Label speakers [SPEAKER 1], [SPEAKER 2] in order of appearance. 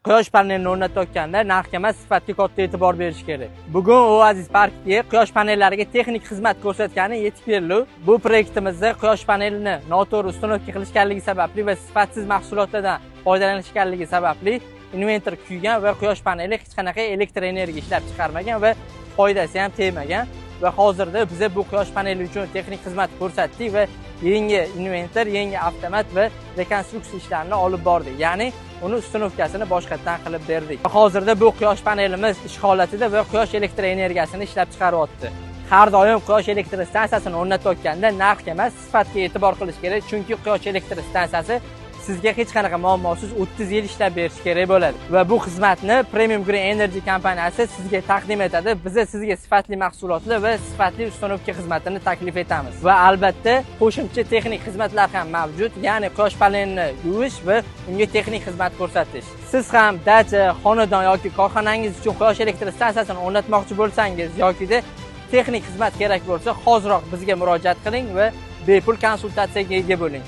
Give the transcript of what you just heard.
[SPEAKER 1] quyosh panelini o'rnatayotganda narxga emas, sifatga katta e'tibor berish kerak. Bugun Oasis Parkga quyosh panellariga texnik xizmat ko'rsatgani yetib keldi. Bu proyektimizda quyosh panelini noto'g'ri ustanovka qilishganligi sababli va sifatsiz mahsulotlardan foydalanishganligi sababli inverter kuygan va quyosh paneli hech qanaqa elektr energiya ishlab chiqarmagan va foydasi ham tegmagan. Va hozirda biz bu quyosh paneli uchun texnik xizmat ko'rsatdik va yangi inverter, yangi avtomat va rekonstruksiya ishlarini olib bordik. Ya'ni uni ustanovkasini boshqatdan qilib berdik. Hozirda bu quyosh panelimiz ish holatida va quyosh elektr energiyasini ishlab chiqaryapti. Har doim quyosh elektr stansiyasini o'rnatayotganda narxga emas, sifatga e'tibor qilish kerak, chunki quyosh elektr stansiyasi sizga hech qanaqa muammosiz 30 yil ishlab berish kerak bo'ladi. Va bu xizmatni Premium Green Energy kompaniyasi sizga taqdim etadi. Biz sizga sifatli mahsulotlar va sifatli ustanovka xizmatini taklif etamiz. Va albatta, qo'shimcha texnik xizmatlar ham mavjud, ya'ni quyosh panelini yuvish va unga texnik xizmat ko'rsatish. Siz ham dacha, xonadon yoki korxonangiz uchun quyosh elektr stansiyasini o'rnatmoqchi bo'lsangiz yoki texnik xizmat kerak bo'lsa, hoziroq bizga murojaat qiling va bepul konsultatsiyaga ega bo'ling.